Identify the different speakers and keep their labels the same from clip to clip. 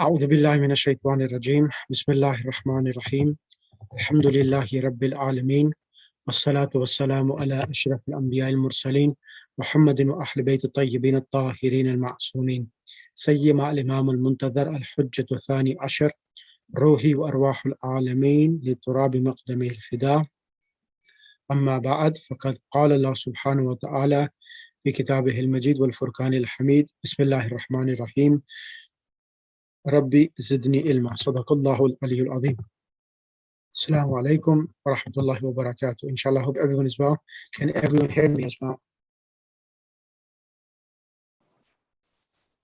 Speaker 1: أعوذ بالله من الشيطان الرجيم بسم الله الرحمن الرحيم الحمد لله رب العالمين والصلاة والسلام على أشرف الأنبياء المرسلين محمد وأهل بيت الطيبين الطاهرين المعصومين سيما الإمام المنتظر الحجة الثاني عشر روحي وأرواح العالمين لتراب مقدمه الفداء. أما بعد، فقد قال الله سبحانه وتعالى في كتابه المجيد والفرقان الحميد بسم الله الرحمن الرحيم ربي زدني علما. صدق الله العلي العظيم. Assalamu alaikum wa rahmatullahi wa barakatuh. Inshallah, hope everyone is well. Can everyone hear me as well?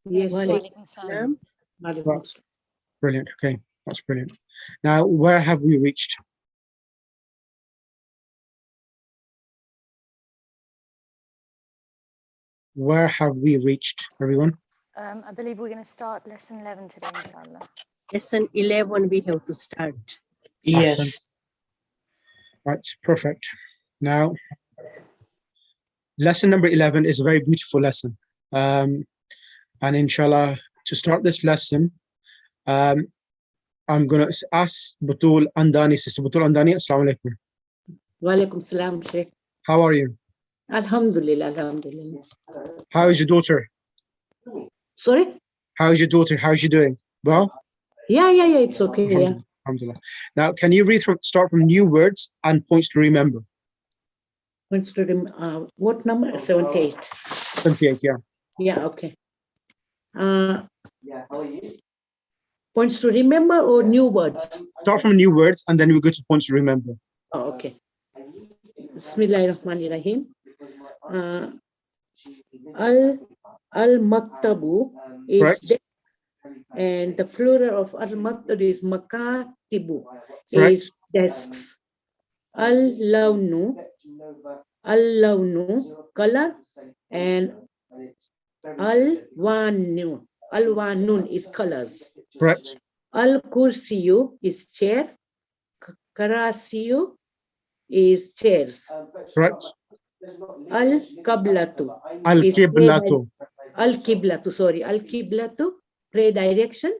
Speaker 2: Yes.
Speaker 1: Brilliant. Okay, that's brilliant. Now, where have we reached? Where have we reached, everyone?
Speaker 3: I believe we're going to start lesson 11 today, inshallah.
Speaker 2: Lesson 11 we have to start.
Speaker 1: Yes.
Speaker 4: Yes.
Speaker 1: Right, perfect. Now, lesson number 11 is a very beautiful lesson. And inshallah, to start this lesson, I'm going to ask Butul Andani, Sister Butul Andani, Assalamu alaikum.
Speaker 2: Wa alaikum salam, Sheikh.
Speaker 1: How are you?
Speaker 2: Alhamdulillah, alhamdulillah.
Speaker 1: How is your daughter?
Speaker 2: Sorry?
Speaker 1: How is your daughter? How is she doing? Well?
Speaker 2: Yeah, it's okay. Yeah.
Speaker 1: Alhamdulillah. Now, can you start from new words and points to remember?
Speaker 2: Points to what number? 78.
Speaker 1: 78, yeah.
Speaker 2: Yeah, okay. Points to remember or new words?
Speaker 1: Start from new words and then we go to points to remember.
Speaker 2: Oh, okay. Bismillahirrahmanirrahim. Al-Maktabu is
Speaker 1: Correct.
Speaker 2: desk, and the plural of Al-Maktab is Makatibu,
Speaker 1: Correct.
Speaker 2: is desks. Al-Lawnu, color, and Al-Wanun is colors.
Speaker 1: Correct.
Speaker 2: Al-Kursiyu is chair. Karasiyu is chairs.
Speaker 1: Correct.
Speaker 2: Al-Qablatu.
Speaker 1: Al-Qiblatu.
Speaker 2: Al-Qiblatu, pray direction.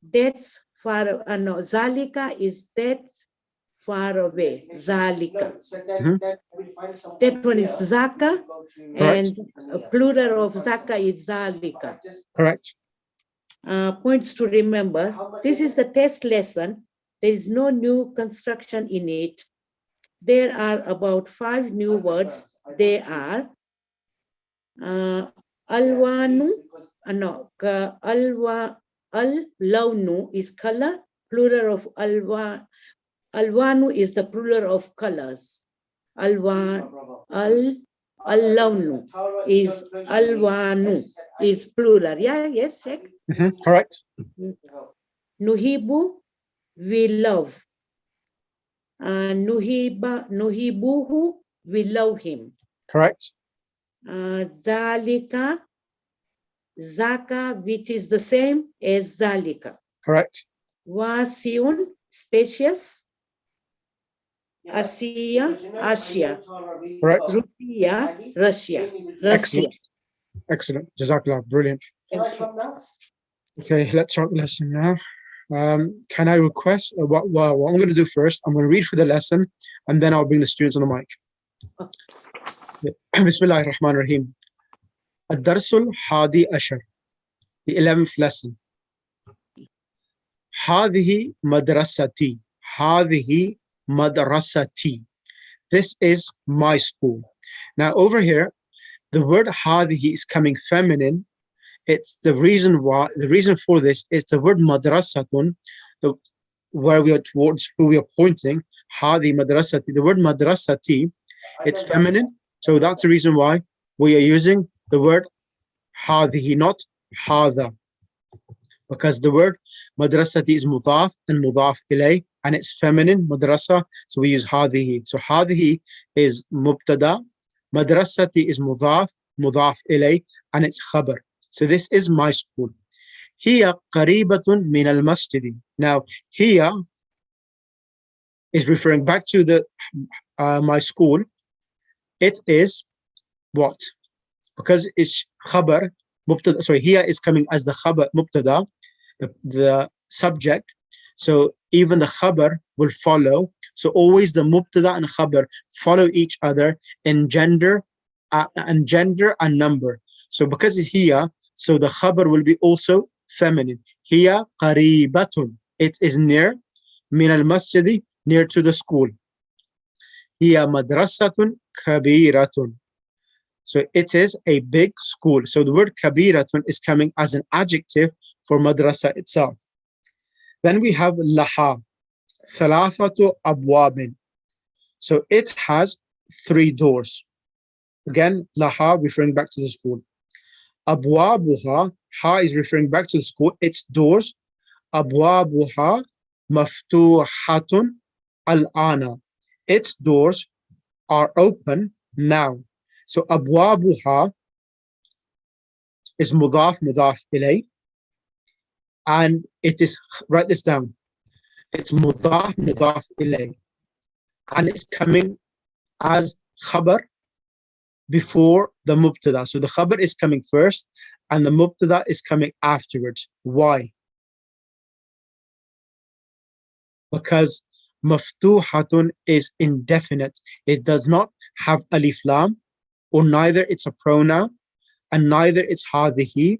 Speaker 2: That's far, no, Zalika is that far away. Zalika. That one is Zaka, and a plural of Zaka is Zalika.
Speaker 1: Correct.
Speaker 2: Points to remember. This is the test lesson. There is no new construction in it. There are about 5 new words. They are Al-Lawnu is color. Plural of Al-Wanu is the plural of colors. Al-Lawnu is Al-Wanu is plural. Yeah, yes, check.
Speaker 1: Correct.
Speaker 2: Nuhibu, we love. Nuhibuhu, we love him.
Speaker 1: Correct.
Speaker 2: Zalika, Zaka, which is the same as Zalika.
Speaker 1: Correct.
Speaker 2: Wasiun, spacious. Asia, Asia.
Speaker 1: Correct.
Speaker 2: Russia, Russia.
Speaker 1: Excellent. Excellent. Jazakallah. Brilliant.
Speaker 2: Thank you.
Speaker 1: Okay, let's start the lesson now. Can I request what I'm going to do first? I'm going to read for the lesson and then I'll bring the students on the mic. Bismillah ar-Rahman ar-Rahim. Ad-Darsul Hadi Ashar, the 11th lesson. Hadihi madrasati. Hadihi madrasati. This is my school. Now over here, the word hadihi is coming feminine. It's the reason for this is the word madrasatun, where we are towards who we are pointing. Hadi madrasati. The word madrasati, it's feminine. So that's the reason why we are using the word hadihi, not hada. Because the word madrasati is mudaf and mudaf ilay, and it's feminine, madrasa, so we use hadihi. So hadihi is mubtada, madrasati is mudaf ilay, and it's khabar. So this is my school. Hiya qaribatun min al-masjid. Now, here is referring back to the my school. It is what? Because it's khabar, mubtada, sorry, here is coming as the khabar, mubtada, the subject. So even the khabar will follow. So always the mubtada and khabar follow each other in gender and number. So because it's here, so the khabar will be also feminine. Hiya qaribatun. It is near. Min al-masjidi, near to the school. Hiya madrasatun kabiratun. So it is a big school. So the word kabiratun is coming as an adjective for madrasa itself. Then we have laha, thalathatu abwabin. So it has 3 doors. Again, laha referring back to the school. Abwabuha, ha is referring back to the school, its doors. Abwabuha maftuhatun al-ana. Its doors are open now. So abwabuha is mudaf ilay, and it is, write this down, it's mudaf ilay, and it's coming as khabar before the mubtada. So the khabar is coming first and the mubtada is coming afterwards. Why? Because maftuhatun is indefinite. It does not have alif lam, or neither it's a pronoun and neither it's hadhihi.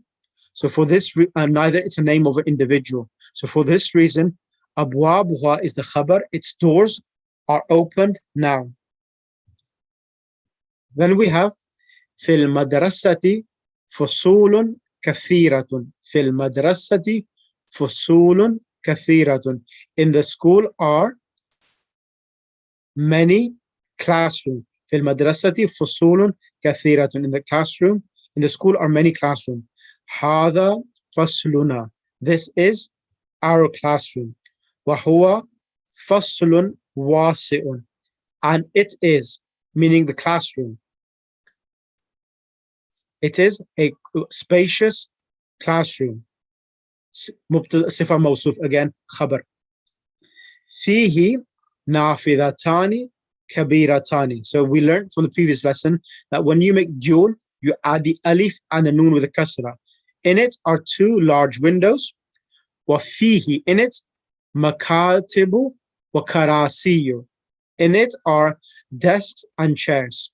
Speaker 1: So for this, neither it's a name of an individual. So for this reason, abwabuha is the khabar. Its doors are opened now. Then we have fil madrasati fusulun kathiratun. Fil madrasati fusulun kathiratun. In the school are many classrooms. Fil madrasati fusulun kathiratun. In the classroom, in the school are many classrooms. Hada fasluna. This is our classroom. Wahuwa faslun wasi'un. And it is, meaning the classroom, it is a spacious classroom. Sifa mawsuf, again, khabar. Fihi nafidatani kabiratani. So we learned from the previous lesson that when you make dual, you add the alif and the noon with a kasra. In it are 2 large windows. Wafihi, in it, makatibu wa karasiyu. In it are desks and chairs.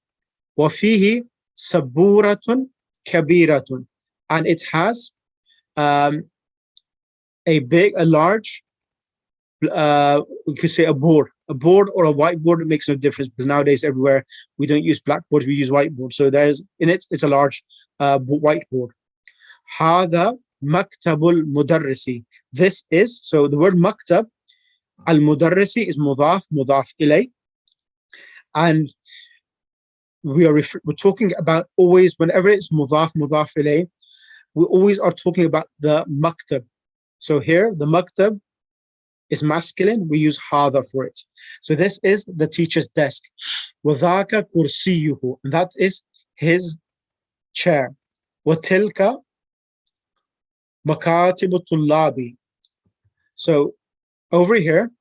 Speaker 1: Wafihi saburatun kabiratun. And it has a large, we could say a board or a whiteboard. It makes no difference because nowadays everywhere we don't use blackboards, we use whiteboards. So there's, in it, it's a large whiteboard. Hada maktabul mudarrisi. This is, so the word maktab, al-mudarrisi is mudaf ilay. And we're talking about always, whenever it's mudaf ilay, we always are talking about the maktab. So here, the maktab is masculine, we use hada for it. So this is the teacher's desk. وَذَاكَ كُرْسِيُّهُ. And that is his chair. وَتِلْكَ مَكَاتِبُ الطُّلَّابِ. So over here,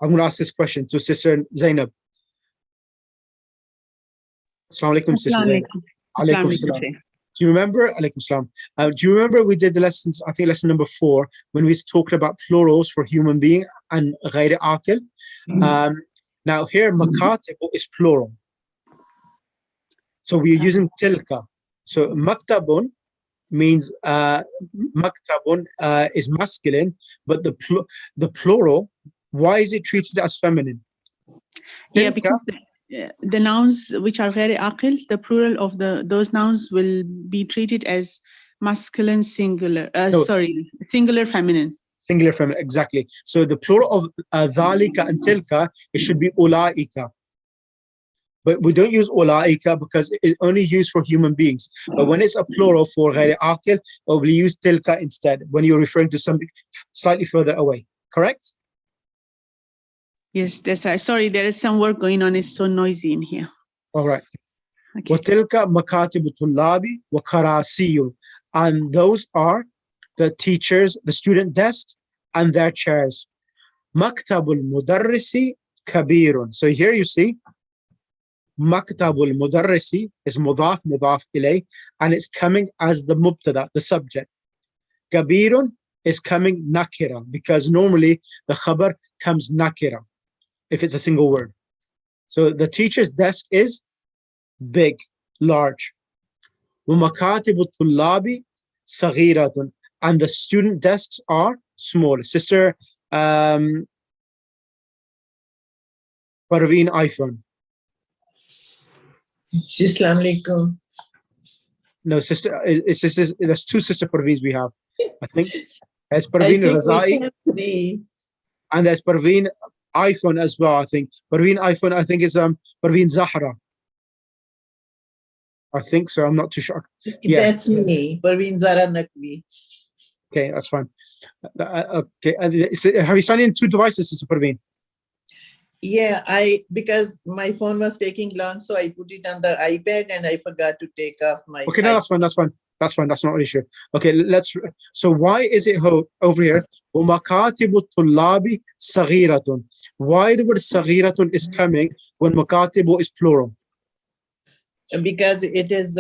Speaker 1: I'm going to ask this question to Sister Zainab. Assalamu alaikum, Sister Zainab. Alaikum salam. Do you remember, alaikum salam, do you remember we did the lessons, I think lesson number 4, when we talked about plurals for human being and ghayr aqil? Now here, makatibu is plural. So we're using tilka. So maktabun means, maktabun is masculine, but the plural, why is it treated as feminine?
Speaker 4: Yeah, because the nouns which are ghayr aqil, the plural of those nouns will be treated as masculine singular. Singular feminine.
Speaker 1: Singular feminine, exactly. So the plural of dhalika and tilka, it should be ulaika. But we don't use ulaika because it's only used for human beings. But when it's a plural for ghayr aqil, we use tilka instead when you're referring to something slightly further away. Correct?
Speaker 4: Yes, that's right. Sorry, there is some work going on. It's so noisy in here.
Speaker 1: All right.
Speaker 4: Okay.
Speaker 1: وَتِلْكَ مَكَاتِبُ الطُّلَّابِ وَكَرَاسِيٌّ. And those are the teachers, the student desks and their chairs. مَكْتَبُ الْمُدَرِّسِ كَبِيرٌ. So here you see, مَكْتَبُ الْمُدَرِّسِ is mudaf ilay, and it's coming as the mubtada, the subject. Kabirun is coming nakira, because normally the khabar comes nakira if it's a single word. So the teacher's desk is big, large. وَمَكَاتِبُ الطُّلَّابِ صَغِيرَةٌ, and the student desks are small. Sister Parveen iPhone.
Speaker 5: Assalamu alaikum.
Speaker 1: No, sister, it's there's two sister Parveens we have, I think. There's
Speaker 5: I
Speaker 1: Parveen
Speaker 5: think we
Speaker 1: Razai,
Speaker 5: have three.
Speaker 1: and there's Parveen iPhone as well, I think. Parveen iPhone, I think, is Parveen Zahra. I think so, I'm not too sure. Yeah.
Speaker 5: That's me, Parveen Zara Nakvi.
Speaker 1: Okay, that's fine. Okay, have you signed in two devices, Sister Parveen?
Speaker 5: Yeah, because my phone was taking long, so I put it on the iPad and I forgot to take off my
Speaker 1: Okay, no, that's fine, that's fine. That's fine, that's not an issue. Okay, so why is it over here? وَمَكَاتِبُ الطُّلَّابِ صَغِيرَةٌ. Why the word صَغِيرَةٌ is coming when مَكَاتِبُ is plural?
Speaker 5: Because it is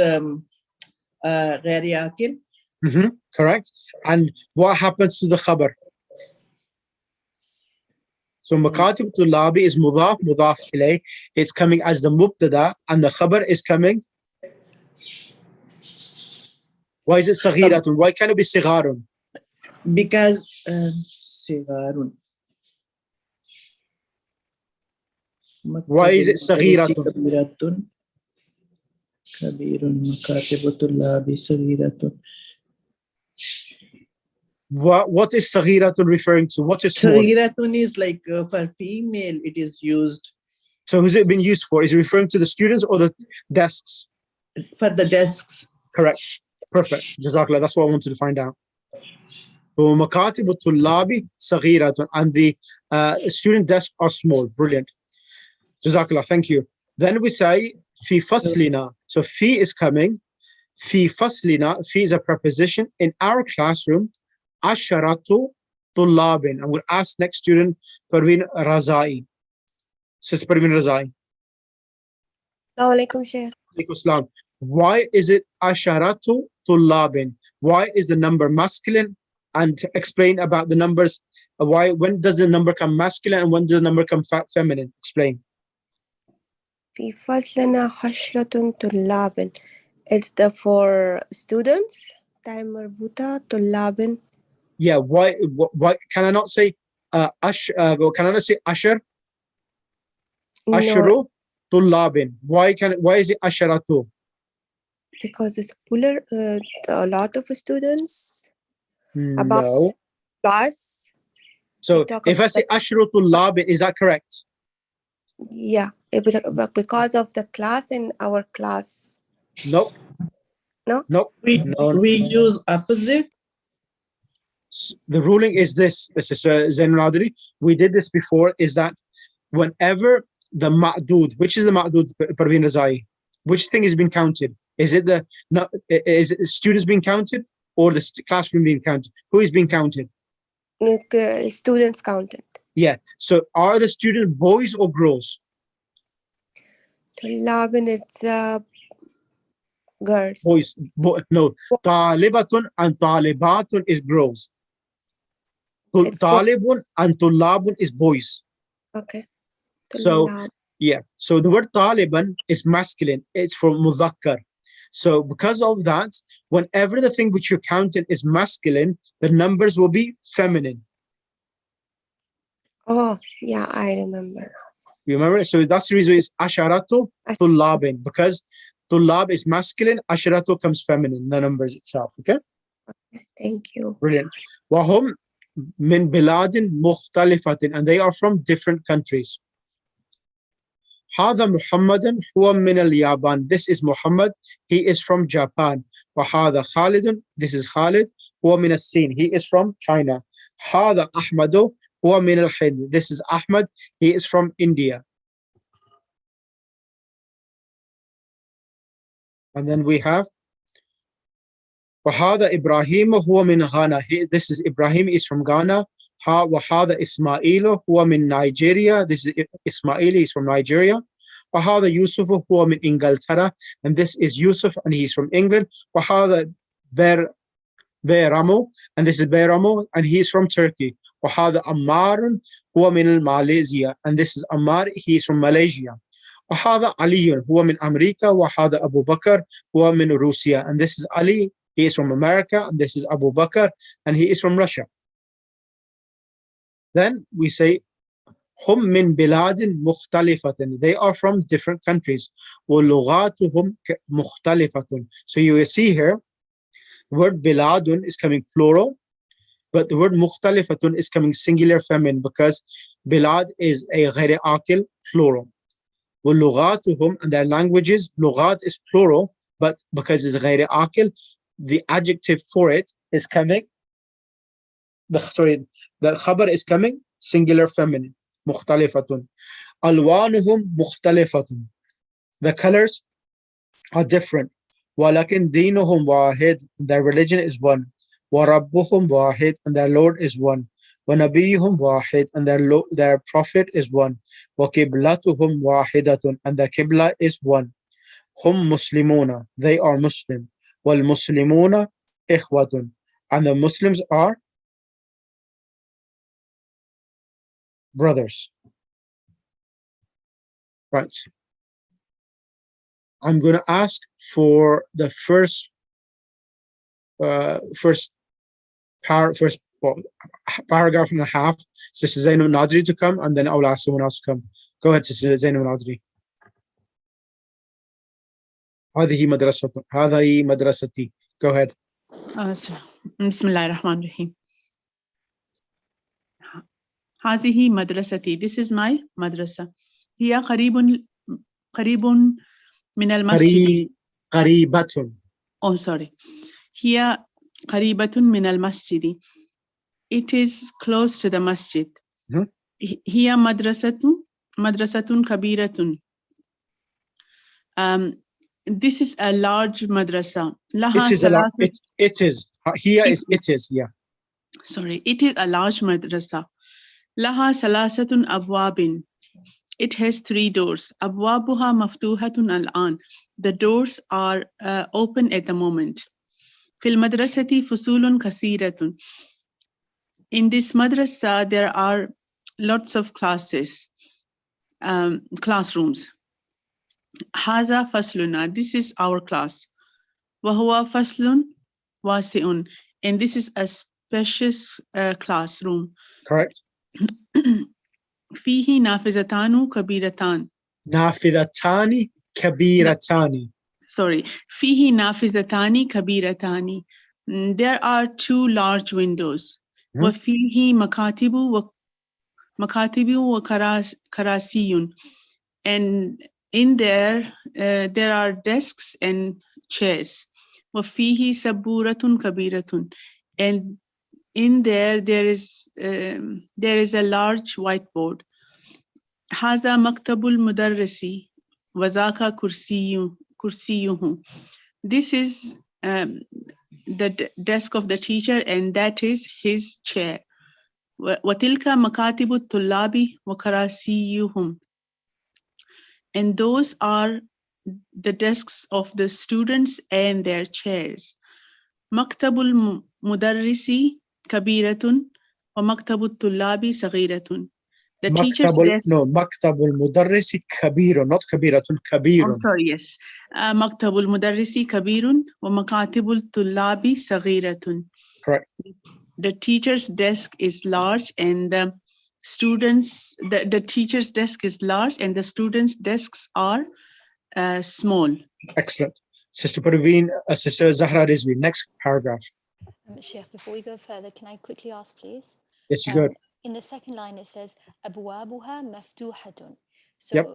Speaker 5: غير عاقل.
Speaker 1: Correct. And what happens to the khabar? So مكاتب طلاب is مضاف مضاف إليه. It's coming as the mubtada, and the khabar is coming. Why is it صغيرة? Why can't it be صغار?
Speaker 5: Because صغار.
Speaker 1: Why is it صغيرة?
Speaker 5: كبير مكاتب طلاب صغيرة.
Speaker 1: What is صغيرة referring to? What is small?
Speaker 5: صغيرة is like for female, it is used.
Speaker 1: So who's it been used for? Is it referring to the students or the desks?
Speaker 5: For the desks.
Speaker 1: Correct. Perfect. Jazakallah. That's what I wanted to find out. ومكاتب الطلاب صغيرة, and the student desks are small. Brilliant. Jazakallah. Thank you. Then we say في فصلنا. So fi is coming. في فصلنا. Fi is a preposition. In our classroom, عشرة طلاب. And we'll ask next student Parveen Razai. Sister Parveen Razai.
Speaker 6: Assalamu alaikum, Sheikh.
Speaker 1: Alaikum salam. Why is it asharatu tullabin? Why is the number masculine? And to explain about the numbers. When does the number come masculine and when does the number come feminine? Explain.
Speaker 6: في فصلنا عشرة طلاب. It's the for students. تاء مربوطة طلاب.
Speaker 1: Yeah. Why can I not say can I not say ashar? Asharu tullabin. Why is it asharatu?
Speaker 6: Because it's plural, a lot of students. About
Speaker 1: No.
Speaker 6: class.
Speaker 1: So if I say ashru tullabin, is that correct?
Speaker 6: Yeah, because of the class in our class.
Speaker 1: Nope.
Speaker 6: No?
Speaker 1: Nope.
Speaker 5: We use opposite.
Speaker 1: The ruling is this is Zainul Adri. We did this before, is that whenever the ma'dud, which is the ma'dud, Parveen Razai, which thing is being counted? Is it is it students being counted or the classroom being counted? Who is being counted?
Speaker 6: Students counted.
Speaker 1: Yeah. So are the students boys or girls?
Speaker 6: طلاب, it's girls.
Speaker 1: Boys. No. Talibatun and talibatun is girls. Talibun and tulabun is boys.
Speaker 6: Okay.
Speaker 1: So yeah. So the word taliban is masculine. It's from mudhakkar. So because of that, whenever the thing which you're counting is masculine, the numbers will be feminine.
Speaker 6: Oh, yeah, I remember.
Speaker 1: You remember? So that's the reason it's asharatu tullabin, because tullab is masculine, asharatu comes feminine, the numbers itself. Okay?
Speaker 6: Thank you.
Speaker 1: Brilliant. Wahum min biladin mukhtalifatin, and they are from different countries. هذا محمد هو من اليابان. This is Muhammad. He is from Japan. وهذا خالد. This is Khalid. هو من الصين. He is from China. هذا أحمد هو من الهند. This is Ahmad. He is from India. And then we have وهذا إبراهيم هو من غانا. This is Ibrahim. He is from Ghana. وهذا إسماعيل هو من Nigeria. This is Ismail. He's from Nigeria. وهذا يوسف هو من إنجلترا. And this is Yusuf, and he's from England. وهذا Bayramo, and this is Bayramo, and he is from Turkey. وهذا عمار هو من Malaysia, and this is Ammar, he is from Malaysia. وهذا علي هو من أمريكا وهذا أبو بكر هو من روسيا, and this is Ali, he is from America, and this is Abu Bakr, and he is from Russia. Then we say هم من بلاد مختلفة, they are from different countries. ولغاتهم مختلفة. So you will see here, word بلاد is coming plural, but the word مختلفة is coming singular feminine because بلاد is a غير عاقل plural. ولغاتهم, and their languages, لغات is plural, but because it's غير عاقل, the adjective for it is coming, the khabar is coming singular feminine. مختلفة. ألوانهم مختلفة. The colors are different. ولكن دينهم واحد, their religion is one. وربهم واحد, and their Lord is one. ونبيهم واحد, and their prophet is one. وقبلتهم واحدة, and their qibla is one. هم مسلمون, they are Muslim. والمسلمون إخوة, and the Muslims are brothers. Right. I'm going to ask for the first paragraph and a half, Sister Zainab Nadri to come, and then I'll ask someone else to come. Go ahead, Sister Zainab Nadri. هذه مدرستي. Go ahead.
Speaker 4: بسم الله الرحمن الرحيم. هذه مدرستي. This is my madrasa. هي قريب من المسجد.
Speaker 1: قريبة.
Speaker 4: Oh, sorry. هي قريبة من المسجد. It is close to the masjid. هي مدرسة كبيرة. This is a large madrasa.
Speaker 1: It is. Here is it is, yeah.
Speaker 4: Sorry, it is a large madrasa. لها ثلاثة أبواب. It has 3 doors. أبوابها مفتوحة الآن. The doors are open at the moment. في المدرسة فصول كثيرة. In this madrasa, there are lots of classes, classrooms. هذا فصلنا. This is our class. وهو فصل واسع. And this is a spacious classroom.
Speaker 1: Correct.
Speaker 4: فيه نافذتان كبيرتان.
Speaker 1: نافذتان كبيرتان.
Speaker 4: Sorry. فيه نافذتان كبيرتان. There are 2 large windows. وفيه مكاتب وكراسي. And in there, there are desks and chairs. وفيه سبورة كبيرة. And in there, there is a large whiteboard. هذا مكتب المدرس وذاك كرسيه. This is the desk of the teacher, and that is his chair. وتلك مكاتب الطلاب وكراسيهم. And those are the desks of the students and their chairs. مكتب المدرس كبيرة ومكتب الطلاب صغيرة. The teacher's desk.
Speaker 1: No, مكتب المدرس كبير, not كبيرة, كبير.
Speaker 4: I'm sorry, yes. مكتب المدرس كبير ومكاتب الطلاب صغيرة.
Speaker 1: Correct.
Speaker 4: The teacher's desk is large, and the students, the teacher's desk is large, and the students' desks are small.
Speaker 1: Excellent. Sister Parveen, Sister Zahra Rizvi, next paragraph.
Speaker 3: Sheikh, before we go further, can I quickly ask, please?
Speaker 1: Yes, you good.
Speaker 3: In the second line, it says أبوابها مفتوحة. So
Speaker 1: Yep.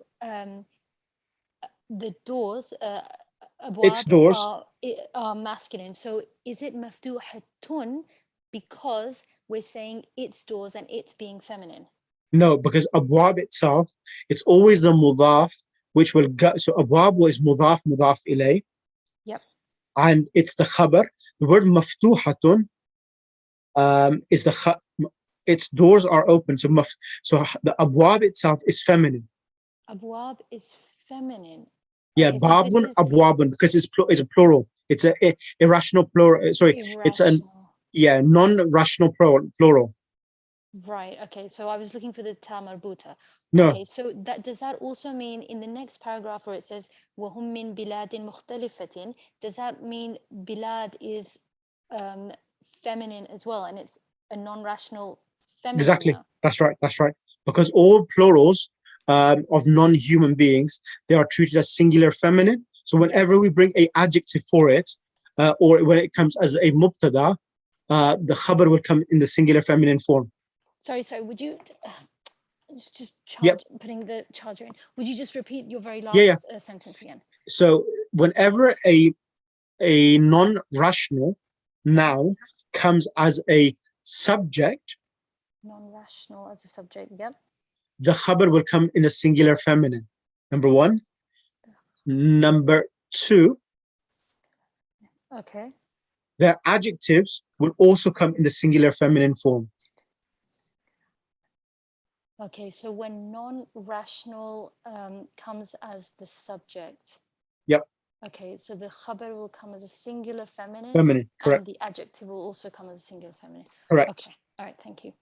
Speaker 3: The doors,
Speaker 1: Its doors
Speaker 3: are masculine. So is it مفتوحة because we're saying its doors and it's being feminine?
Speaker 1: No, because abwab itself, it's always the mudaf, which will go. So abwab is mudaf ilay.
Speaker 3: Yep.
Speaker 1: And it's the khabar. The word maftuhatun is the its doors are open. So the abwab itself is feminine.
Speaker 3: Abwab is feminine.
Speaker 1: Yeah,
Speaker 3: Okay,
Speaker 1: babun, abwabun, because it's a plural. It's a irrational plural. Sorry,
Speaker 3: irrational.
Speaker 1: Yeah, non-rational plural.
Speaker 3: Right. Okay. So I was looking for the ta marbuta.
Speaker 1: No,
Speaker 3: Okay. So that does that also mean in the next paragraph where it says وَهُم مِّن بِلَادٍ مُخْتَلِفَةٍ, does that mean bilad is feminine as well, and it's a non-rational feminine
Speaker 1: exactly.
Speaker 3: noun?
Speaker 1: That's right. That's right. Because all plurals of non-human beings, they are treated as singular feminine. So whenever we bring a adjective for it, or when it comes as a mubtada, the khabar will come in the singular feminine form.
Speaker 3: Sorry. Would you just
Speaker 1: Yep.
Speaker 3: putting the charger in? Would you just repeat your very last
Speaker 1: Yeah.
Speaker 3: sentence again?
Speaker 1: So whenever a non-rational noun comes as a subject,
Speaker 3: Non-rational as a subject. Yep.
Speaker 1: the khabar will come in the singular feminine. Number one. Number two,
Speaker 3: Okay.
Speaker 1: their adjectives will also come in the singular feminine form.
Speaker 3: Okay, so when non-rational comes as the subject.
Speaker 1: Yep.
Speaker 3: Okay, so the khabar will come as a singular feminine.
Speaker 1: Feminine, correct.
Speaker 3: And the adjective will also come as a singular feminine.
Speaker 1: Correct.
Speaker 3: Okay, all right, thank you.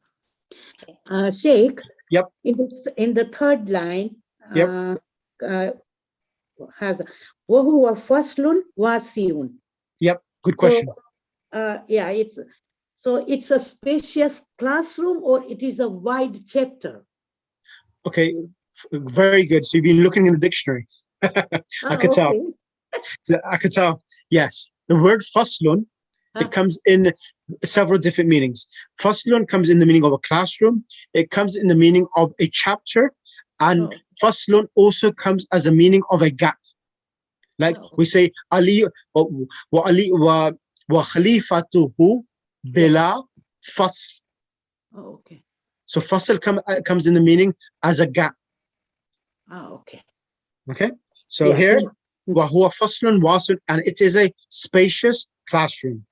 Speaker 3: Okay.
Speaker 2: Sheikh.
Speaker 1: Yep.
Speaker 2: In the third line,
Speaker 1: Yep.
Speaker 2: has وَهُوَ فَصْلٌ وَاسِعٌ.
Speaker 1: Yep, good question.
Speaker 2: So, yeah, it's a spacious classroom, or it is a wide chapter?
Speaker 1: Okay, very good. So you've been looking in the dictionary. I could tell. I could tell. Yes, the word faslun, it comes in several different meanings. Faslun comes in the meaning of a classroom. It comes in the meaning of a chapter, and faslun also comes as a meaning of a gap. Like we say, Ali wa khalifatuhu bila fasl.
Speaker 2: Oh, okay.
Speaker 1: So fasl comes in the meaning as a gap.
Speaker 2: Okay.
Speaker 1: Okay. So here, wa huwa faslun wasun, and it is a spacious classroom.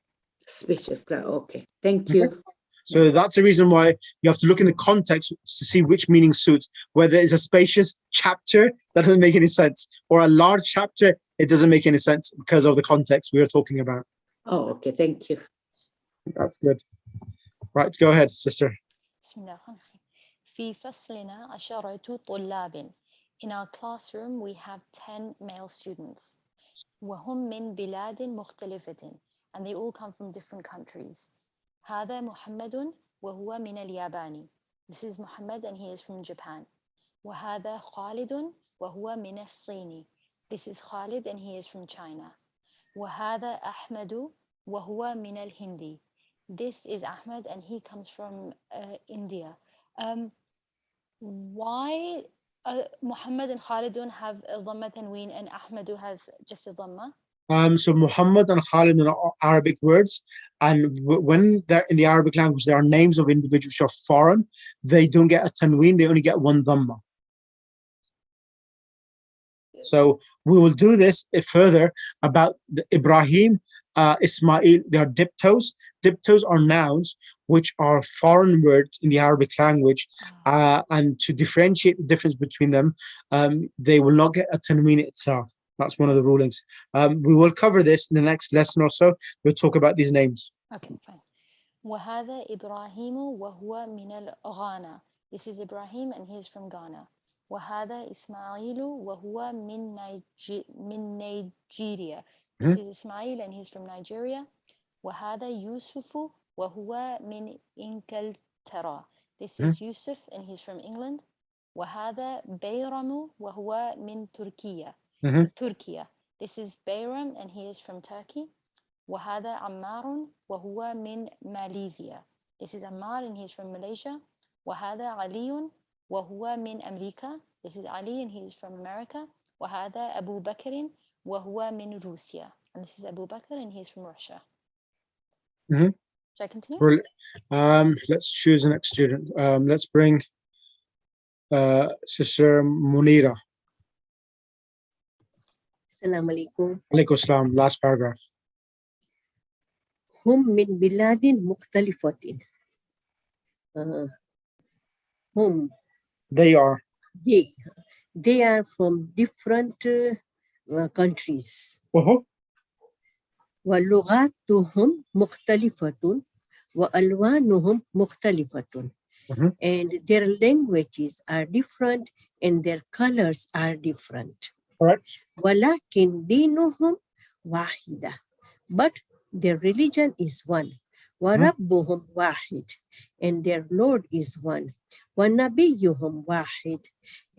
Speaker 2: Spacious class. Okay. Thank you.
Speaker 1: Okay. So that's the reason why you have to look in the context to see which meaning suits. Whether it's a spacious chapter, that doesn't make any sense, or a large chapter, it doesn't make any sense because of the context we are talking about.
Speaker 2: Oh, okay. Thank you.
Speaker 1: That's good. Right, go ahead, sister.
Speaker 3: بسم الله الرحمن الرحيم. في فصلنا 10 طلاب. In our classroom, we have 10 male students. وهم من بلاد مختلفة. And they all come from different countries. هذا محمد وهو من اليابان. This is Muhammad and he is from Japan. وهذا خالد وهو من الصين. This is Khalid and he is from China. وهذا أحمد وهو من الهند. This is Ahmed and he comes from India. Why Muhammad and Khalid don't have a dhamma tanween and Ahmadu has just a dhamma?
Speaker 1: So Muhammad and Khalid are Arabic words, and when they're in the Arabic language, there are names of individuals who are foreign. They don't get a tanween; they only get one dhamma. So we will do this further about the Ibrahim, Ismail. They are diptos. Diptos are nouns which are foreign words in the Arabic language, and to differentiate the difference between them, they will not get a tanween itself. That's one of the rulings. We will cover this in the next lesson or so. We'll talk about these names.
Speaker 3: Okay, fine. وهذا إبراهيم وهو من الغانا. This is Ibrahim and he is from Ghana. وهذا إسماعيل وهو من Nigeria. This is Ismail and he's from Nigeria. وهذا يوسف وهو من إنجلترا. This is Yusuf and he's from England. وهذا بيرم وهو من تركيا. Turkey. This is Bayram and he is from Turkey. وهذا عمار وهو من ماليزيا. This is Ammar and he's from Malaysia. وهذا علي وهو من أمريكا. This is Ali and he is from America. وهذا أبو بكر وهو من روسيا. And this is Abu Bakr and he is from Russia. Should I continue?
Speaker 1: Let's choose the next student. Let's bring Sister Munira.
Speaker 7: Assalamu alaikum.
Speaker 1: Alaikum salam. Last paragraph.
Speaker 7: هم من بلاد مختلفة. هم.
Speaker 1: They are.
Speaker 7: They are from different countries.
Speaker 1: Uh-huh.
Speaker 7: ولغاتهم مختلفة. وألوانهم مختلفة.
Speaker 1: Mhm.
Speaker 7: And their languages are different and their colors are different.
Speaker 1: Correct.
Speaker 7: ولكن دينهم واحدة. But their religion is one. وربهم واحد. And their Lord is one. ونبيهم واحد.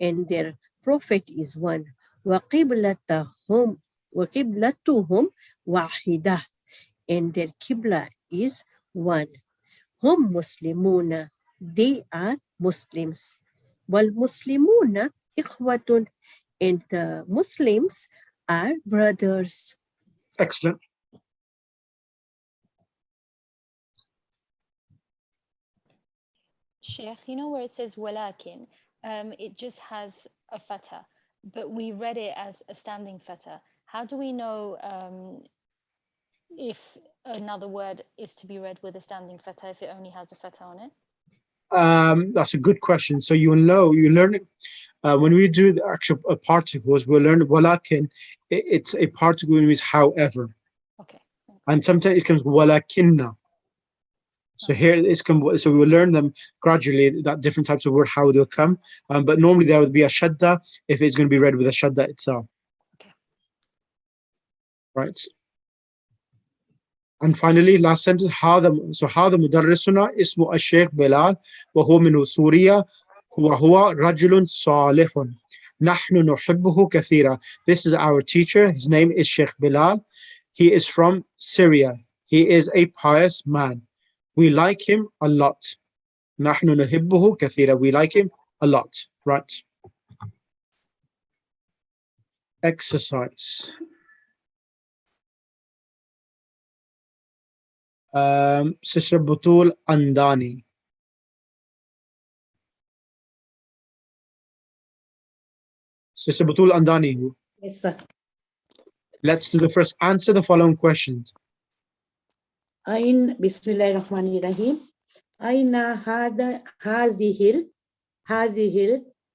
Speaker 7: And their prophet is one. وقبلتهم واحدة. And their Qibla is one. هم مسلمون. They are Muslims. والمسلمون إخوة. And the Muslims are brothers.
Speaker 1: Excellent.
Speaker 3: Sheikh, you know where it says walakin, it just has a fatha, but we read it as a standing fatha. How do we know if another word is to be read with a standing fatha if it only has a fatha on it?
Speaker 1: That's a good question. So you learn it when we do the actual particles, we'll learn walakin. It's a particle that means however,
Speaker 3: Okay. Thanks.
Speaker 1: and sometimes it comes walakinna. So here it's so we will learn them gradually, that different types of word, how they'll come. But normally there would be a shadda if it's going to be read with a shadda itself.
Speaker 3: Okay.
Speaker 1: Right. And finally, last sentence, هذا مدرسنا اسمه الشيخ بلال وهو من سوريا وهو رجل صالح نحن نحبه كثيرا. This is our teacher. His name is Sheikh Bilal. He is from Syria. He is a pious man. We like him a lot. نحن نحبه كثيرا. We like him a lot. Right. Exercise. Sister Butul Andani. Sister Butul Andani.
Speaker 2: Yes, sir.
Speaker 1: Let's do the first. Answer the following questions.
Speaker 2: Bismillahirrahmanirrahim. Aina hazihil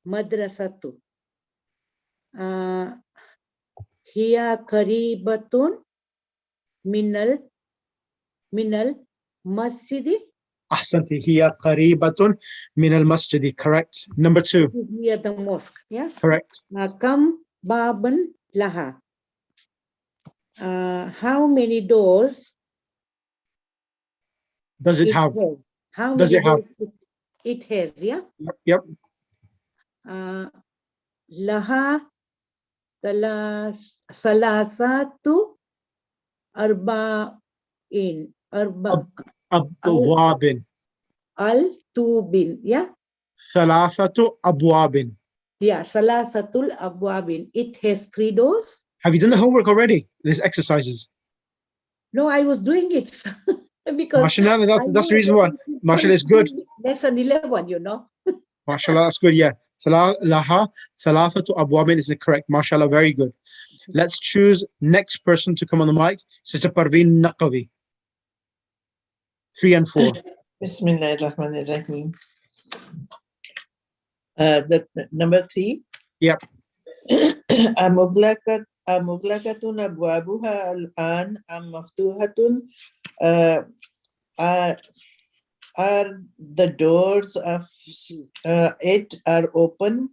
Speaker 2: madrasatu. Hiya karibatun minal masjidi.
Speaker 1: Ahsanti. Hiya qaribatun min al-masjidi. Correct. Number 2.
Speaker 2: Near the mosque. Yeah.
Speaker 1: Correct.
Speaker 2: Kam baban laha. How many doors
Speaker 1: Does it have?
Speaker 2: has? How
Speaker 1: Does
Speaker 2: many
Speaker 1: it have?
Speaker 2: doors it has? Yeah.
Speaker 1: Yep.
Speaker 2: Laha salasatu arba'in
Speaker 1: Abwabin.
Speaker 2: al-tubin. Yeah.
Speaker 1: Thalathatu abwabin.
Speaker 2: Yeah. Salasatul abwabin. It has 3 doors.
Speaker 1: Have you done the homework already? These exercises.
Speaker 2: No, I was doing it because
Speaker 1: Mashallah, that's the reason why. Mashallah is good.
Speaker 2: Lesson 11, you know.
Speaker 1: Mashallah, that's good. Yeah. Laha thalathatu abwabin is the correct. Mashallah, very good. Let's choose next person to come on the mic. Sister Parveen Naqavi. 3 and 4.
Speaker 5: Bismillahirrahmanirrahim. Number 3.
Speaker 1: Yep.
Speaker 5: Amughlaqatun abwabuha al-an am maftuhatun. Are the doors of it are open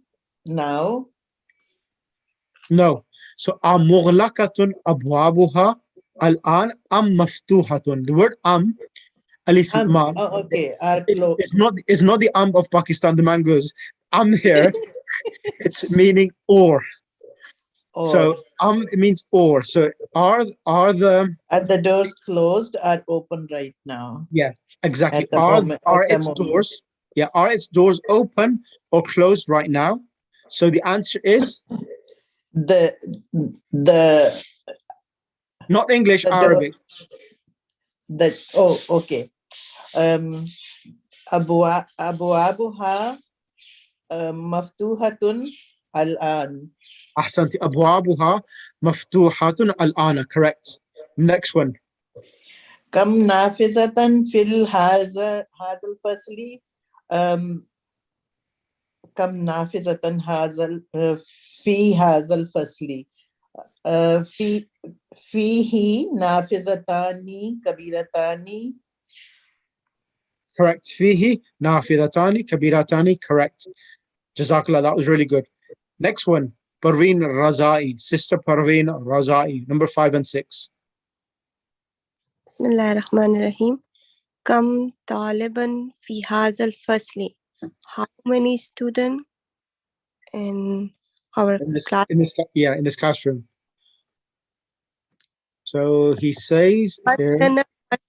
Speaker 5: now?
Speaker 1: No. So amughlaqatun abwabuha al-an am maftuhatun. The word alif ma.
Speaker 5: Okay. Are closed.
Speaker 1: It's not the of Pakistan, the mangoes. Here. It's meaning or. So it means or. So are the
Speaker 5: doors closed or open right now?
Speaker 1: Yeah, exactly.
Speaker 5: At the
Speaker 1: Are
Speaker 5: moment,
Speaker 1: its doors? Yeah, are its doors open or closed right now? So the answer is
Speaker 5: the
Speaker 1: not English, Arabic.
Speaker 5: Okay. Abwabuha maftuhatun al-an.
Speaker 1: Ahsanti. Abwabuha maftuhatun al-ana. Correct. Next one.
Speaker 5: Kam nafizatan fil hazal fasli. Kam nafizatan hazal fi hazal fasli. Fihi nafizatani kabiratani
Speaker 1: correct. فيه نافذتان كبيرتان, correct. Jazakallah, that was really good. Next one, Parveen Razai, sister Parveen Razai, number 5 and 6.
Speaker 6: بسم الله الرحمن الرحيم. كم طالبا في هذا الفصل? How many students in our class?
Speaker 1: In this classroom. So he says here,
Speaker 6: فصلنا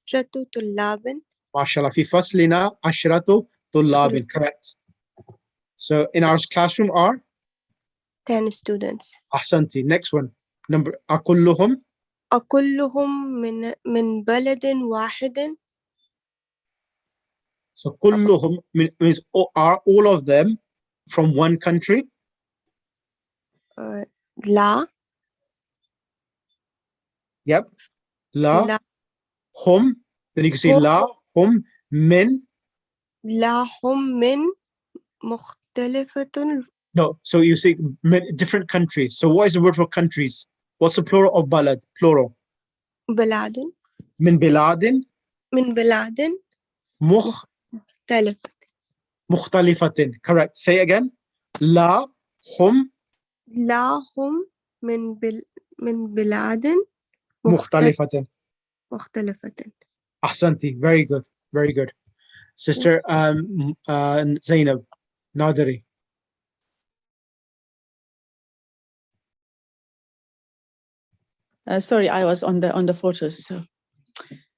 Speaker 6: 10 طلاب.
Speaker 1: MashaAllah, في فصلنا 10 طلاب, correct. So in our classroom are
Speaker 6: 10 students.
Speaker 1: Ahsanti. Next one, number أكلهم
Speaker 6: أكلهم من بلد واحد.
Speaker 1: So كلهم means are all of them from one country?
Speaker 6: لا.
Speaker 1: Yep. لا.
Speaker 6: لا.
Speaker 1: هم. Then you can say لا هم من.
Speaker 6: لا هم من مختلفة.
Speaker 1: No, so you say different countries. So what is the word for countries? What's the plural of balad? Plural.
Speaker 6: بلاد.
Speaker 1: من بلاد.
Speaker 6: من بلاد مختلفة.
Speaker 1: مختلفة. Correct. Say again. لا هم.
Speaker 6: لا هم من بلاد
Speaker 1: مختلفة.
Speaker 6: مختلفة.
Speaker 1: Ahsanti. Very good. Very good. Sister Zainab Nadari.
Speaker 4: Sorry, I was on the photos. So,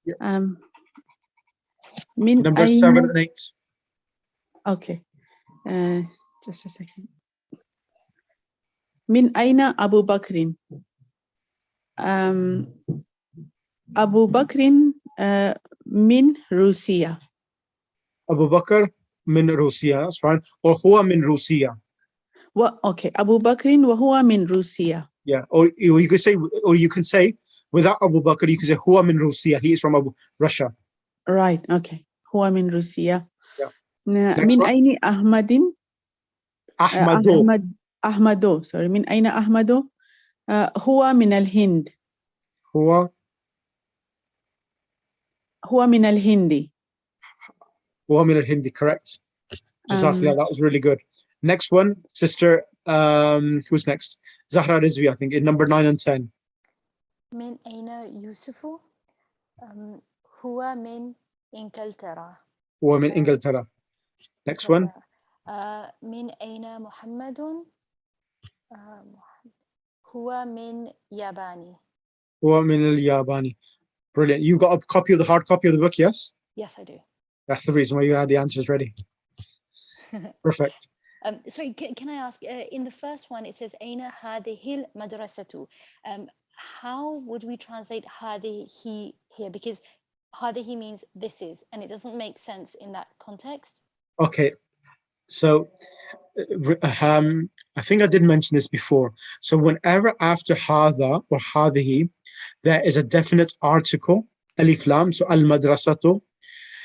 Speaker 1: Yeah.
Speaker 4: من
Speaker 1: Number
Speaker 4: أين
Speaker 1: 7 and 8.
Speaker 4: Okay, just a second. من أين أبو بكر؟ أبو بكر من روسيا.
Speaker 1: Abu Bakr min Rusia, that's fine. Or huwa min Rusia.
Speaker 4: Okay, أبو بكر وهو من روسيا.
Speaker 1: Yeah, or you can say without Abu Bakr, you can say huwa min Rusia. He is from Russia.
Speaker 4: Right. Okay. هو من روسيا.
Speaker 1: Yeah.
Speaker 4: من أين أحمد؟
Speaker 1: Ahmado.
Speaker 4: أحمد. Sorry. من أين أحمد؟ هو من الهند.
Speaker 1: هو
Speaker 4: من الهند.
Speaker 1: هو من الهند, correct. Jazakallah, that was really good. Next one, sister, who's next? Zahra Rizvi, I think, in number 9 and 10.
Speaker 3: من أين يوسف؟ هو من إنجلترا.
Speaker 1: هو من إنجلترا. Next one.
Speaker 3: من أين محمد؟ هو من ياباني.
Speaker 1: هو من الياباني. Brilliant. You got a copy of the hard copy of the book, yes?
Speaker 3: Yes, I do.
Speaker 1: That's the reason why you had the answers ready. Perfect.
Speaker 3: Sorry, can I ask, in the first one, it says, أين هذه المدرسة? How would we translate هذه here? Because هذه means this is, and it doesn't make sense in that context.
Speaker 1: Okay. So, I think I did mention this before. So whenever after هذا or هذه, there is a definite article, alif lam, so al-madrasatu.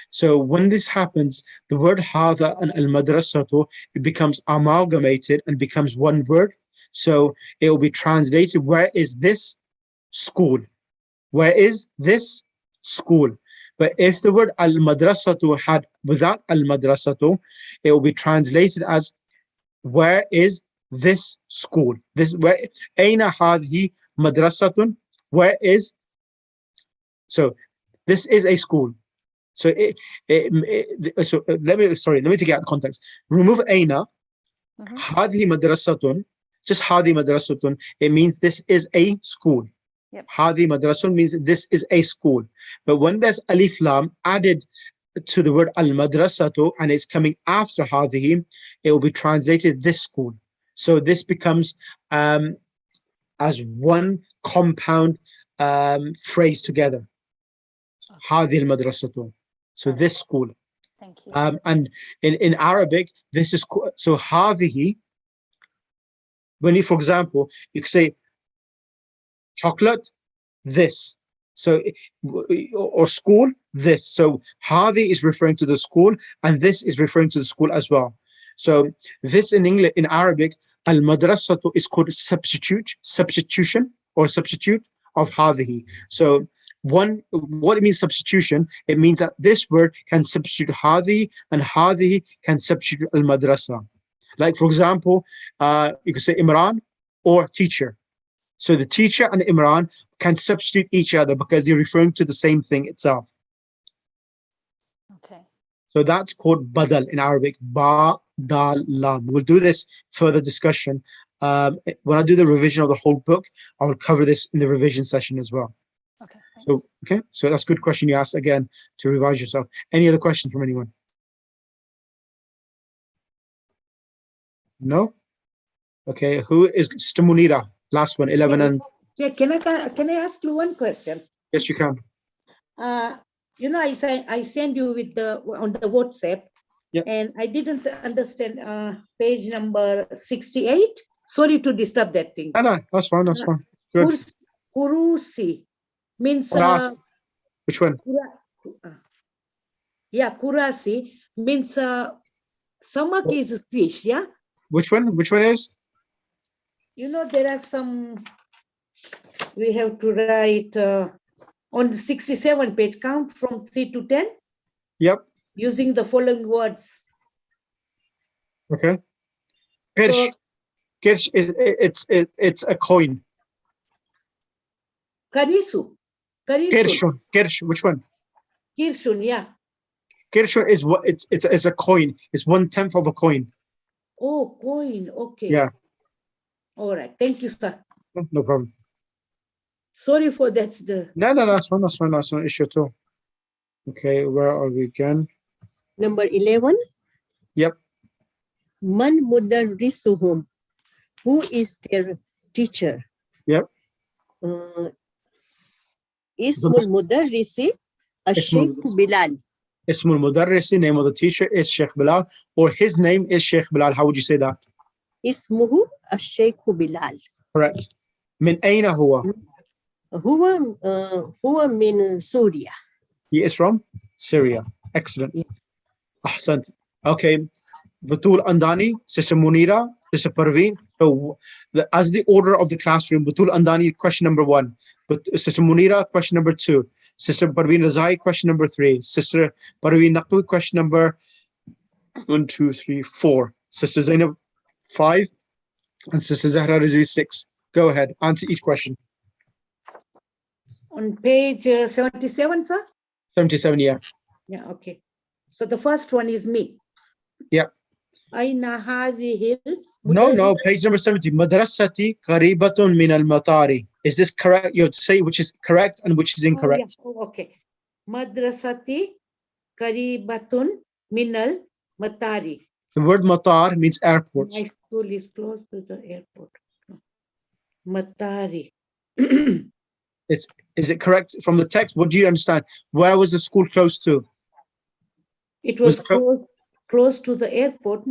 Speaker 1: So when this happens, the word هذا and al-madrasatu, it becomes amalgamated and becomes one word. So it will be translated, where is this school? Where is this school? But if the word al-madrasatu had without al-madrasatu, it will be translated as, where is this school? This where aina hadhi madrasatun? Where is? So this is a school. So let me take out the context. Remove aina. Hadhi madrasatun. Just hadhi madrasatun. It means this is a school.
Speaker 3: Yep.
Speaker 1: Hadhi madrasatun means this is a school. But when there's alif lam added to the word al-madrasatu and it's coming after hadhihi, it will be translated this school. So this becomes as one compound phrase together. Hadhi al-madrasatu. So this school.
Speaker 3: Thank you.
Speaker 1: And in Arabic, this is so hadhihi. When you, for example, you could say chocolate, this. So, or school, this. So Hadi is referring to the school, and this is referring to the school as well. So this in English, in Arabic, al-madrasatu is called substitution or substitute of Hadihi. So what it means substitution, it means that this word can substitute hadi and hadi can substitute al-madrasa. Like for example, you could say Imran or teacher. So the teacher and Imran can substitute each other because they're referring to the same thing itself.
Speaker 3: Okay.
Speaker 1: So that's called badal in Arabic. Ba, dal, lam. We'll do this further discussion. When I do the revision of the whole book, I will cover this in the revision session as well.
Speaker 3: Okay. Thanks.
Speaker 1: So that's a good question you asked again to revise yourself. Any other questions from anyone? No? Okay, who is Sister Munira? Last one, 11 and
Speaker 2: Yeah, can I ask you one question?
Speaker 1: yes, you can.
Speaker 2: You know, I send you with on the WhatsApp,
Speaker 1: Yep.
Speaker 2: and I didn't understand page number 68. Sorry to disturb that thing.
Speaker 1: No, that's fine, that's fine. Good.
Speaker 2: Kurusi means
Speaker 1: Kuras. Which one?
Speaker 2: kurasi means samak is fish, yeah?
Speaker 1: Which one? Which one is?
Speaker 2: You know, there are some, we have to write on the 67 page, count from 3 to 10.
Speaker 1: Yep.
Speaker 2: Using the following words.
Speaker 1: Okay. Kirsh.
Speaker 2: So,
Speaker 1: Kirsh is it's a coin.
Speaker 2: Karisu.
Speaker 1: Kirshun. Kirsh. Which one?
Speaker 2: Kirshun, yeah.
Speaker 1: Kirshun is what it's a coin. It's 1/10 of a coin.
Speaker 2: Oh, coin. Okay.
Speaker 1: Yeah.
Speaker 2: All right. Thank you, sir.
Speaker 1: No problem.
Speaker 2: Sorry for that.
Speaker 1: No, that's fine. That's fine. That's not an issue at all. Okay, where are we again?
Speaker 7: Number 11.
Speaker 1: Yep.
Speaker 7: Man mudarrisuhum. Who is their teacher?
Speaker 1: Yep.
Speaker 7: Ismul mudarrisi Sheikh Bilal.
Speaker 1: Ismul Mudarrisi, name of the teacher is Sheikh Bilal, or his name is Sheikh Bilal. How would you say that?
Speaker 7: Ismuhu Sheikh Bilal.
Speaker 1: Correct. Min aina huwa?
Speaker 7: Huwa min Syria.
Speaker 1: He is from Syria. Excellent.
Speaker 7: Yeah.
Speaker 1: Ahsant. Okay. Batul Andani, Sister Munira, Sister Parveen. So as the order of the classroom, Batul Andani, question number 1. But Sister Munira, question number 2. Sister Parveen Razai, question number 3. Sister Parveen Naqwi, question number 1, 2, 3, 4. Sister Zainab, 5. And Sister Zahra Rizvi, 6. Go ahead. Answer each question.
Speaker 2: On page 77, sir?
Speaker 1: 77, yeah.
Speaker 2: Yeah, okay. So the first one is me.
Speaker 1: Yeah.
Speaker 2: Aina hadhihi
Speaker 1: No, page number 70. Madrasati qaribatun min al-matari. Is this correct? You have to say which is correct and which is incorrect.
Speaker 2: Oh, okay. Madrasati qaribatun min al-matari.
Speaker 1: The word matar means airports.
Speaker 2: My school is close to the airport. Matari.
Speaker 1: Is it correct from the text? What do you understand? Where was the school close to?
Speaker 2: It was close to the airport.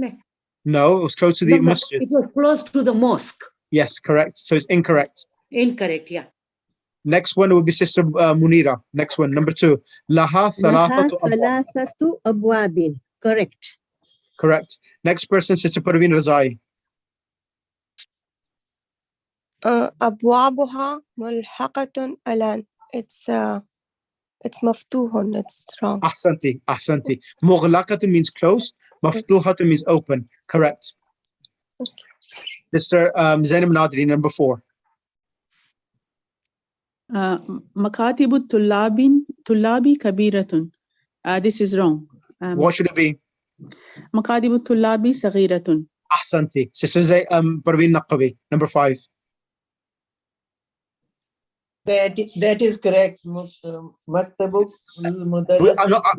Speaker 1: No, it was close to the
Speaker 2: No,
Speaker 1: masjid.
Speaker 2: it was close to the mosque.
Speaker 1: Yes, correct. So it's incorrect.
Speaker 2: Incorrect, yeah.
Speaker 1: Next one would be Sister Munira. Next one, number 2. Laha
Speaker 7: thalathatu abwabin. Correct.
Speaker 1: Correct. Next person, Sister Parveen Razai.
Speaker 6: أبوابها ملحقة الآن. It's مفتوح. It's wrong.
Speaker 1: Ahsanti. Mughlaqatu means close. Maftuhatu means open. Correct.
Speaker 6: Okay.
Speaker 1: Sister Zainab Nadri, number 4.
Speaker 4: Makatibu tullabi kabiratun. This is wrong.
Speaker 1: What should it be?
Speaker 4: Makatibu tullabi saghiratun.
Speaker 1: Ahsanti. Sister Parveen Naqabi, number 5.
Speaker 5: That is correct. Maktabu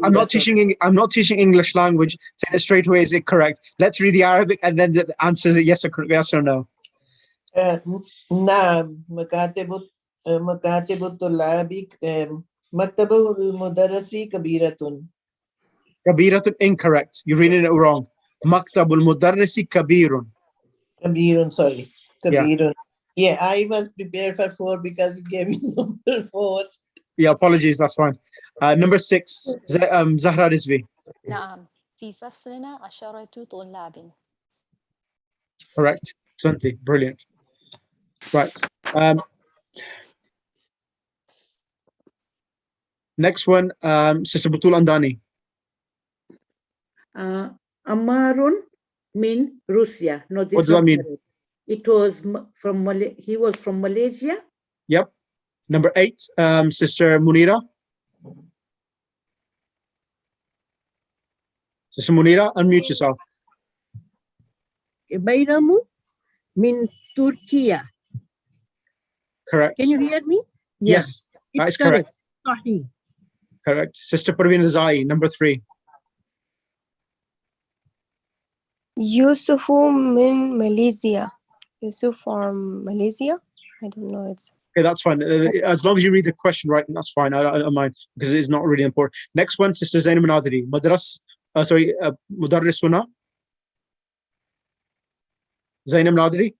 Speaker 1: I'm not teaching English language. Say it straight away. Is it correct? Let's read the Arabic and then the answer is yes or no.
Speaker 5: Naam, makatibu tullabi maktabu mudarrisi kabiratun.
Speaker 1: Kabiratun, incorrect. You're reading it wrong. Maktabul mudarrisi kabirun.
Speaker 5: Kabirun, sorry.
Speaker 1: Yeah.
Speaker 5: Kabirun. Yeah, I was prepared for 4 because you gave me number 4.
Speaker 1: Yeah, apologies. That's fine. Number 6, Zahra Rizvi.
Speaker 3: نعم في فصلنا 10 طلاب.
Speaker 1: Correct. Excellently. Brilliant. Right. Next one, Sister Butul Andani.
Speaker 2: Amarun mean Russia. No, this
Speaker 1: What does that
Speaker 2: one
Speaker 1: mean?
Speaker 2: correct. It was from he was from Malaysia.
Speaker 1: Yep. Number 8, Sister Munira. Sister Munira, unmute yourself.
Speaker 7: Bayramu mean Turkey.
Speaker 1: Correct.
Speaker 7: Can you hear me?
Speaker 1: Yes, that is correct.
Speaker 7: Sahih.
Speaker 1: Correct. Sister Parveen Zai, number 3.
Speaker 6: Yusufu min Malaysia. Yusuf from Malaysia? I don't know. It's
Speaker 1: Okay, that's fine. As long as you read the question right, that's fine. I don't mind because it's not really important. Next one, Sister Zainab Nadri. Mudarrisuna. Zainab Nadri.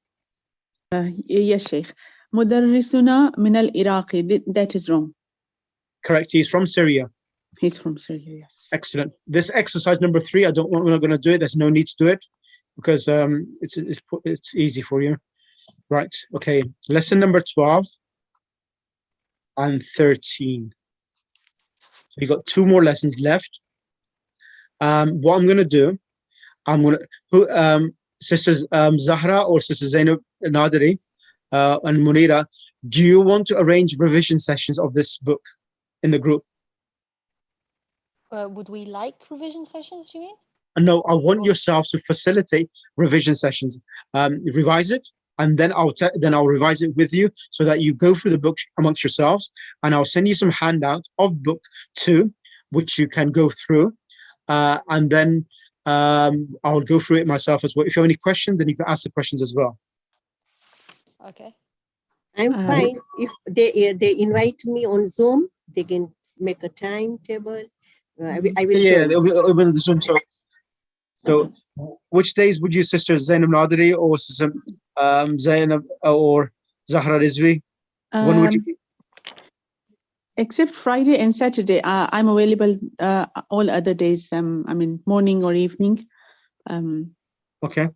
Speaker 4: Yes, Sheikh. مدرسنا من العراق. That is wrong.
Speaker 1: Correct. He's from Syria.
Speaker 4: He's from Syria, yes.
Speaker 1: Excellent. This exercise number 3, we're not going to do it. There's no need to do it because it's easy for you. Right. Okay. Lesson number 12 and 13. So you got 2 more lessons left. What I'm going to do, Sisters Zahra or Sister Zainab Nadri and Munira, do you want to arrange revision sessions of this book in the group?
Speaker 3: Would we like revision sessions, do you mean?
Speaker 1: No, I want yourselves to facilitate revision sessions. Revise it, and then I'll revise it with you so that you go through the book amongst yourselves, and I'll send you some handouts of book 2, which you can go through, and then I'll go through it myself as well. If you have any questions, then you can ask the questions as well.
Speaker 3: Okay.
Speaker 7: I'm fine. If they invite me on Zoom, they can make a timetable. I will
Speaker 1: Yeah,
Speaker 7: join.
Speaker 1: it'll be the Zoom. So which days would you, Sister Zainab Nadri or Sister Zainab or Zahra Rizvi? When would you?
Speaker 4: Except Friday and Saturday, I'm available all other days. I mean, morning or evening.
Speaker 1: Okay.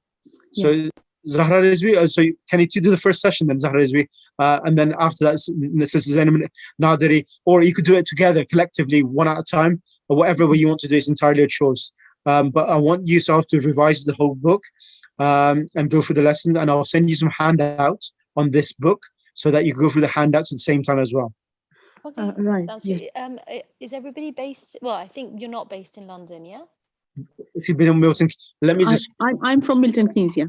Speaker 1: So Zahra Rizvi, so can you do the first session then, Zahra Rizvi? And then after that, Sister Zainab Nadri, or you could do it together, collectively, one at a time, or whatever way you want to do. It's entirely a choice. But I want yourself to revise the whole book and go through the lessons, and I'll send you some handouts on this book so that you can go through the handouts at the same time as well.
Speaker 3: Okay.
Speaker 4: Right.
Speaker 3: Sounds
Speaker 4: Yes.
Speaker 3: good. Is everybody based? Well, I think you're not based in London, yeah?
Speaker 1: If you've been in Milton, let me just.
Speaker 4: I'm from Milton Keynes, yeah.